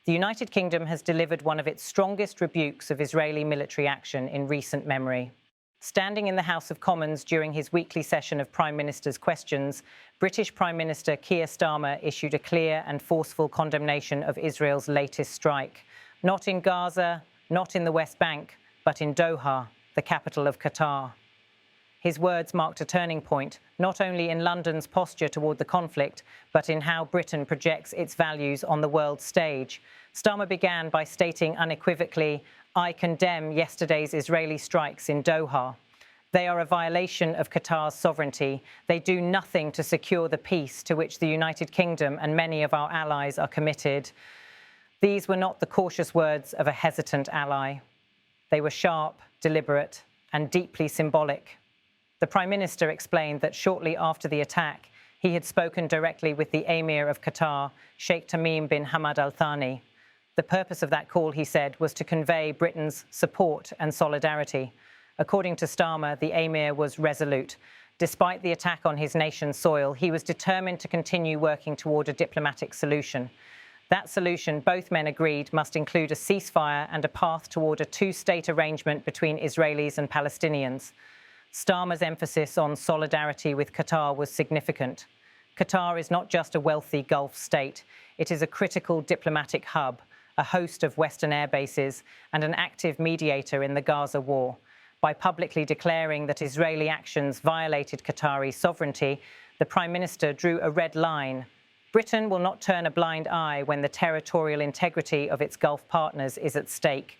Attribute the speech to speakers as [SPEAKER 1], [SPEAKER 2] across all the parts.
[SPEAKER 1] The United Kingdom has delivered one of its strongest rebukes of Israeli military action in recent memory. Standing in the House of Commons during his weekly session of Prime Minister's questions, British Prime Minister Keir Starmer issued a clear and forceful condemnation of Israel's latest strike. Not in Gaza, not in the West Bank, but in Doha, the capital of Qatar. His words marked a turning point, not only in London's posture toward the conflict, but in how Britain projects its values on the world stage. Starmer began by stating unequivocally, "I condemn yesterday's Israeli strikes in Doha. They are a violation of Qatar's sovereignty. They do nothing to secure the peace to which the United Kingdom and many of our allies are committed." These were not the cautious words of a hesitant ally. They were sharp, deliberate, and deeply symbolic. The Prime Minister explained that shortly after the attack, he had spoken directly with the Emir of Qatar, Sheikh Tamim bin Hamad Al Thani. The purpose of that call, he said, was to convey Britain's support and solidarity. According to Starmer, the Emir was resolute. Despite the attack on his nation's soil, he was determined to continue working toward a diplomatic solution. That solution, both men agreed, must include a ceasefire and a path toward a two-state arrangement between Israelis and Palestinians. Starmer's emphasis on solidarity with Qatar was significant. Qatar is not just a wealthy Gulf state. It is a critical diplomatic hub, a host of Western air bases, and an active mediator in the Gaza war. By publicly declaring that Israeli actions violated Qatari sovereignty, the Prime Minister drew a red line. Britain will not turn a blind eye when the territorial integrity of its Gulf partners is at stake.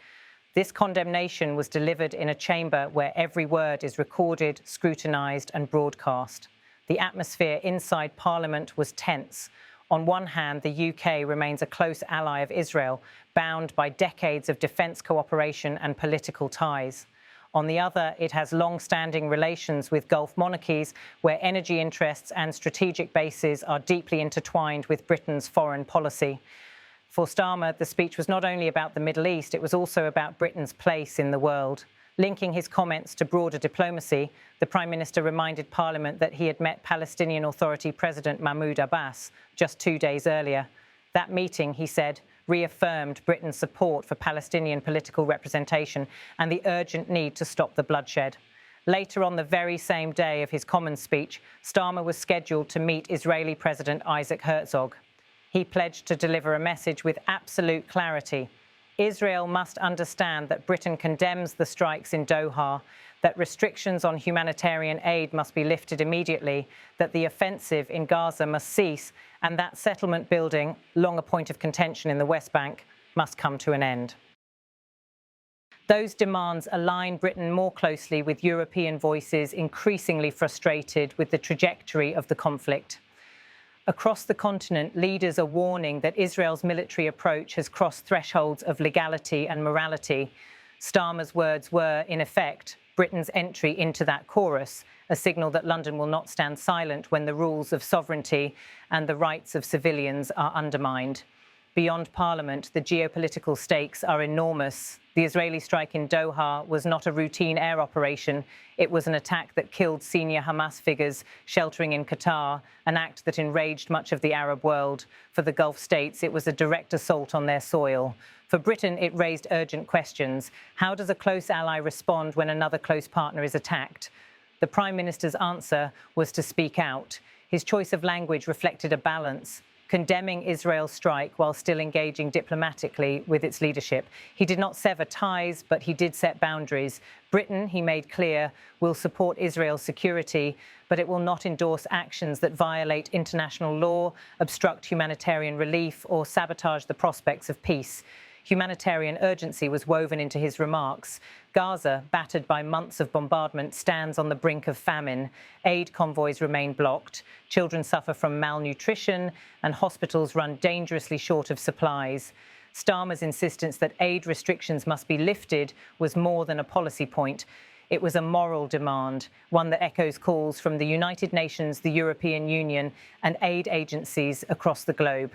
[SPEAKER 1] This condemnation was delivered in a chamber where every word is recorded, scrutinised and broadcast. The atmosphere inside Parliament was tense. On one hand, the UK remains a close ally of Israel, bound by decades of defence cooperation and political ties. On the other, it has long-standing relations with Gulf monarchies where energy interests and strategic bases are deeply intertwined with Britain's foreign policy. For Starmer, the speech was not only about the Middle East, it was also about Britain's place in the world. Linking his comments to broader diplomacy, the Prime Minister reminded Parliament that he had met Palestinian Authority President Mahmoud Abbas just 2 days earlier. That meeting, he said, reaffirmed Britain's support for Palestinian political representation and the urgent need to stop the bloodshed. Later on the very same day of his Commons speech, Starmer was scheduled to meet Israeli President Isaac Herzog. He pledged to deliver a message with absolute clarity. Israel must understand that Britain condemns the strikes in Doha, that restrictions on humanitarian aid must be lifted immediately, that the offensive in Gaza must cease, and that settlement building, long a point of contention in the West Bank, must come to an end. Those demands align Britain more closely with European voices increasingly frustrated with the trajectory of the conflict. Across the continent, leaders are warning that Israel's military approach has crossed thresholds of legality and morality. Starmer's words were, in effect, Britain's entry into that chorus, a signal that London will not stand silent when the rules of sovereignty and the rights of civilians are undermined. Beyond Parliament, the geopolitical stakes are enormous. The Israeli strike in Doha was not a routine air operation. It was an attack that killed senior Hamas figures sheltering in Qatar, an act that enraged much of the Arab world. For the Gulf states, it was a direct assault on their soil. For Britain, it raised urgent questions. How does a close ally respond when another close partner is attacked? The Prime Minister's answer was to speak out. His choice of language reflected a balance, condemning Israel's strike while still engaging diplomatically with its leadership. He did not sever ties, but he did set boundaries. Britain, he made clear, will support Israel's security, but it will not endorse actions that violate international law, obstruct humanitarian relief, or sabotage the prospects of peace. Humanitarian urgency was woven into his remarks. Gaza, battered by months of bombardment, stands on the brink of famine. Aid convoys remain blocked. Children suffer from malnutrition, and hospitals run dangerously short of supplies. Starmer's insistence that aid restrictions must be lifted was more than a policy point. It was a moral demand, one that echoes calls from the United Nations, the European Union, and aid agencies across the globe.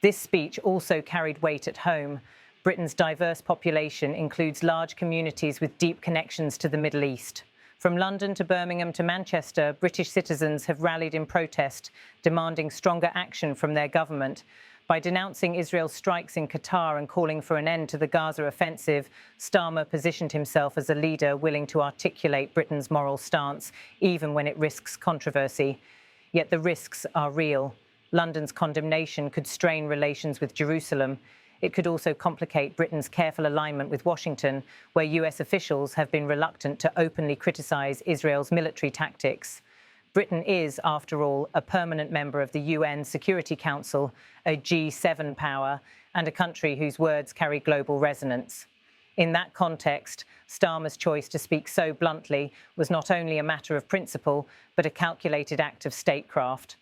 [SPEAKER 1] This speech also carried weight at home. Britain's diverse population includes large communities with deep connections to the Middle East. From London to Birmingham to Manchester, British citizens have rallied in protest, demanding stronger action from their government. By denouncing Israel's strikes in Qatar and calling for an end to the Gaza offensive, Starmer positioned himself as a leader willing to articulate Britain's moral stance, even when it risks controversy. Yet the risks are real. London's condemnation could strain relations with Jerusalem. It could also complicate Britain's careful alignment with Washington, where US officials have been reluctant to openly criticise Israel's military tactics. Britain is, after all, a permanent member of the UN Security Council, a G7 power, and a country whose words carry global resonance. In that context, Starmer's choice to speak so bluntly was not only a matter of principle, but a calculated act of statecraft.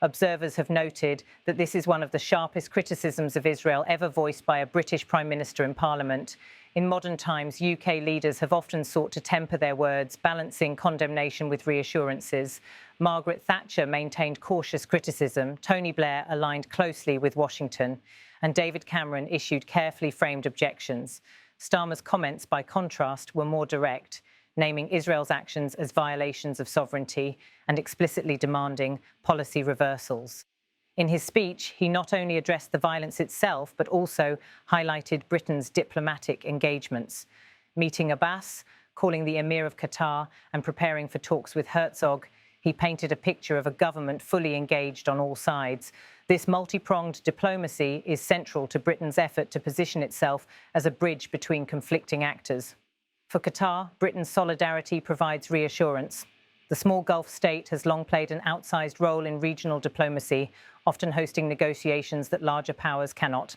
[SPEAKER 1] Observers have noted that this is one of the sharpest criticisms of Israel ever voiced by a British Prime Minister in Parliament. In modern times, UK leaders have often sought to temper their words, balancing condemnation with reassurances. Margaret Thatcher maintained cautious criticism, Tony Blair aligned closely with Washington, and David Cameron issued carefully framed objections. Starmer's comments, by contrast, were more direct, naming Israel's actions as violations of sovereignty and explicitly demanding policy reversals. In his speech, he not only addressed the violence itself, but also highlighted Britain's diplomatic engagements. Meeting Abbas, calling the Emir of Qatar, and preparing for talks with Herzog, he painted a picture of a government fully engaged on all sides. This multi-pronged diplomacy is central to Britain's effort to position itself as a bridge between conflicting actors. For Qatar, Britain's solidarity provides reassurance. The small Gulf state has long played an outsized role in regional diplomacy, often hosting negotiations that larger powers cannot.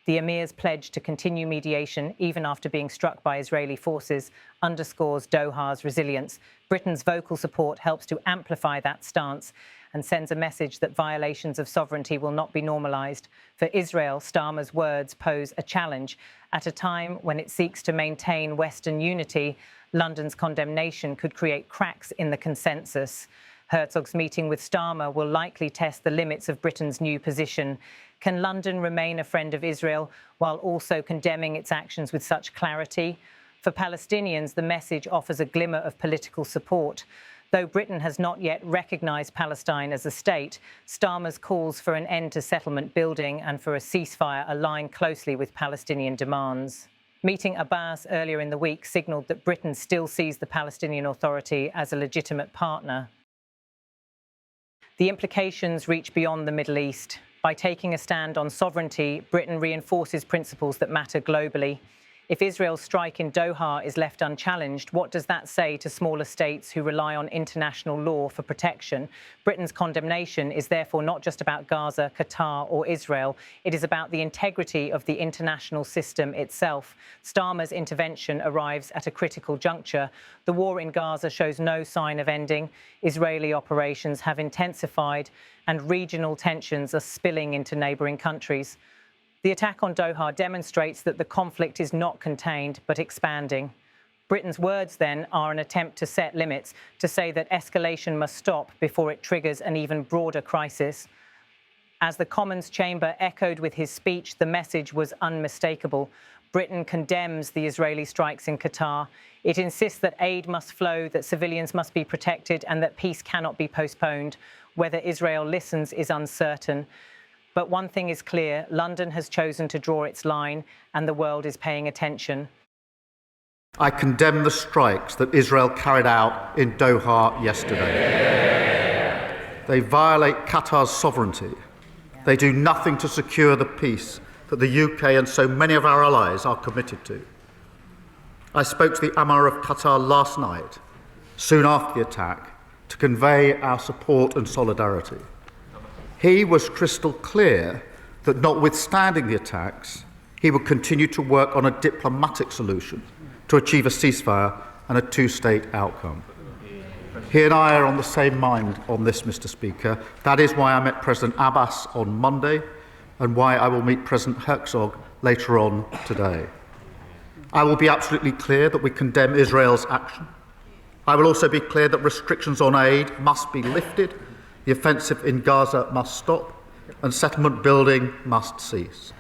[SPEAKER 1] The Emir's pledge to continue mediation, even after being struck by Israeli forces, underscores Doha's resilience. Britain's vocal support helps to amplify that stance and sends a message that violations of sovereignty will not be normalised. For Israel, Starmer's words pose a challenge. At a time when it seeks to maintain Western unity, London's condemnation could create cracks in the consensus. Herzog's meeting with Starmer will likely test the limits of Britain's new position. Can London remain a friend of Israel while also condemning its actions with such clarity? For Palestinians, the message offers a glimmer of political support. Though Britain has not yet recognised Palestine as a state, Starmer's calls for an end to settlement building and for a ceasefire align closely with Palestinian demands. Meeting Abbas earlier in the week signalled that Britain still sees the Palestinian Authority as a legitimate partner. The implications reach beyond the Middle East. By taking a stand on sovereignty, Britain reinforces principles that matter globally. If Israel's strike in Doha is left unchallenged, what does that say to smaller states who rely on international law for protection? Britain's condemnation is therefore not just about Gaza, Qatar or Israel. It is about the integrity of the international system itself. Starmer's intervention arrives at a critical juncture. The war in Gaza shows no sign of ending. Israeli operations have intensified and regional tensions are spilling into neighbouring countries. The attack on Doha demonstrates that the conflict is not contained, but expanding. Britain's words, then, are an attempt to set limits, to say that escalation must stop before it triggers an even broader crisis. As the Commons chamber echoed with his speech, the message was unmistakable. Britain condemns the Israeli strikes in Qatar. It insists that aid must flow, that civilians must be protected, and that peace cannot be postponed. Whether Israel listens is uncertain. But one thing is clear, London has chosen to draw its line, and the world is paying attention.
[SPEAKER 2] I condemn the strikes that Israel carried out in Doha yesterday. They violate Qatar's sovereignty. They do nothing to secure the peace that the UK and so many of our allies are committed to. I spoke to the Emir of Qatar last night, soon after the attack, to convey our support and solidarity. He was crystal clear that notwithstanding the attacks, he would continue to work on a diplomatic solution to achieve a ceasefire and a two-state outcome. He and I are on the same mind on this, Mr. Speaker. That is why I met President Abbas on Monday and why I will meet President Herzog later on today. I will be absolutely clear that we condemn Israel's action. I will also be clear that restrictions on aid must be lifted. The offensive in Gaza must stop and settlement building must cease.